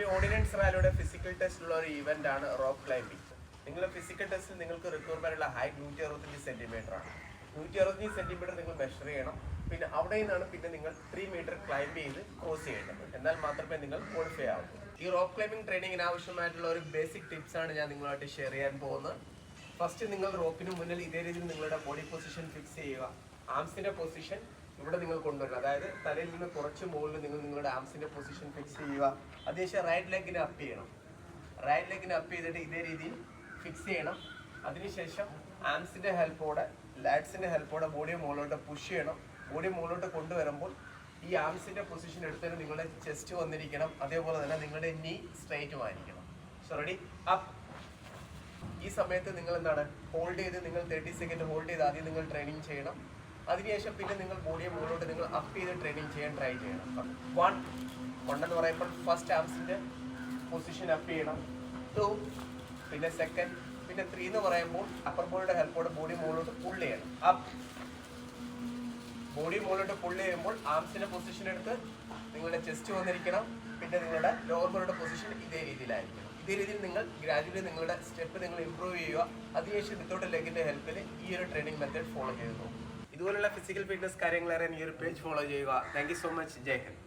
നമ്മുടെ ordinance റാലിയുടെ physical test ഉള്ള ഒരു ഇവന്റ് ആണ് റോക്ക് ക്ലൈംബിംഗ്. നിങ്ങളുടെ ഫിസിക്കൽ ടെസ്റ്റിൽ നിങ്ങൾക്ക് റിക്വയർമെന്റ് ഉള്ള ഹൈറ്റ് 165 സെന്റിമീറ്റർ ആണ്. 165 സെന്റിമീറ്റർ നിങ്ങൾ മെഷർ ചെയ്യണം. പിന്നെ അവിടെ നിന്നാണ് പിന്നെ നിങ്ങൾ 3 മീറ്റർ ക്ലൈംബ് ചെയ്ത് ക്രോസ് ചെയ്യേണ്ടത്. എന്നാൽ മാത്രമേ നിങ്ങൾ ക്വാളിഫൈ ആവൂ. ഈ റോക്ക് ക്ലൈംബിംഗ് ട്രെയിനിങ്ങിന് ആവശ്യമായിട്ടുള്ള ഒരു ബേസിക് ടിപ്സ് ആണ് ഞാൻ നിങ്ങളുമായിട്ട് ഷെയർ ചെയ്യാൻ പോകുന്നത്. ഫസ്റ്റ് നിങ്ങൾ റോപ്പിന് മുന്നിൽ ഇതേ രീതിയിൽ നിങ്ങളുടെ ബോഡി പൊസിഷൻ ഫിക്സ് ചെയ്യുക. ആംസിന്റെ പൊസിഷൻ ഇവിടെ നിങ്ങൾ കൊണ്ടുവരിക. അതായത് തലയിൽ നിന്ന് കുറച്ച് മുകളിൽ നിങ്ങൾ നിങ്ങളുടെ ആംസിന്റെ പൊസിഷൻ ഫിക്സ് ചെയ്യുക. അതിനുശേഷം റൈറ്റ് ലെഗിനെ അപ്പ് ചെയ്യണം. റൈറ്റ് ലെഗിനെ അപ്പ് ചെയ്തിട്ട് ഇതേ രീതിയിൽ ഫിക്സ് ചെയ്യണം. അതിനുശേഷം ആംസിന്റെ ഹെൽപ്പോടെ ലാറ്റ്സിന്റെ ഹെൽപ്പോടെ ബോഡിയെ മുകളിലോട്ട് പുഷ് ചെയ്യണം. ബോഡി മുകളിലോട്ട് കൊണ്ടുവരുമ്പോൾ ഈ ആംസിന്റെ പൊസിഷൻ എടുത്തിട്ട് നിങ്ങളുടെ ചെസ്റ്റ് വന്നിരിക്കണം. അതേപോലെ തന്നെ നിങ്ങളുടെ നീ സ്ട്രൈറ്റും ആയിരിക്കണം. So ready up. ഈ സമയത്ത് നിങ്ങൾ എന്താണ് ഹോൾഡ് ചെയ്ത് നിങ്ങൾ 30 സെക്കൻഡ് ഹോൾഡ് ചെയ്ത് ആദ്യം നിങ്ങൾ ട്രെയിനിങ് ചെയ്യണം. അതിനുശേഷം പിന്നെ നിങ്ങൾ ബോഡിയെ മുകളിലോട്ട് നിങ്ങൾ അപ്പ് ചെയ്ത് ട്രെയിനിങ് ചെയ്യാൻ ട്രൈ ചെയ്യണം. 1 എന്ന് പറയുമ്പോൾ ഫസ്റ്റ് ആംസിന്റെ പൊസിഷൻ അപ്പ് ചെയ്യണം. 2 പിന്നെ സെക്കൻഡ് പിന്നെ 3 എന്ന് പറയുമ്പോൾ അപ്പർ ബോഡിയുടെ ഹെൽപ്പോടെ ബോഡി മുകളിലോട്ട് പുൾ ചെയ്യണം. അപ്പ്. ബോഡി മുകളിലോട്ട് പുൾ ചെയ്യുമ്പോൾ ആംസിന്റെ പൊസിഷൻ എടുത്ത് നിങ്ങളുടെ ചെസ്റ്റ് വന്നിരിക്കണം. പിന്നെ നിങ്ങളുടെ ലോവർ ബോഡിയുടെ പൊസിഷൻ ഇതേ രീതിയിലായിരിക്കണം. ഇതേ രീതിയിൽ നിങ്ങൾ ഗ്രാജുവലി നിങ്ങളുടെ സ്റ്റെപ്പ് നിങ്ങൾ ഇംപ്രൂവ് ചെയ്യുക. അതിനുശേഷം വിത്തൗട്ട് ലെഗിന്റെ ഹെൽപ്പിൽ ഈ ഒരു ട്രെയിനിങ് മെത്തേഡ് ഫോളോ ചെയ്തു. ഇതുപോലുള്ള ഫിസിക്കൽ ഫിറ്റ്നസ് കാര്യങ്ങൾ അറിയാൻ ഈ ഒരു പേജ് ഫോളോ ചെയ്യുക. Thank you so much. Jai Hind.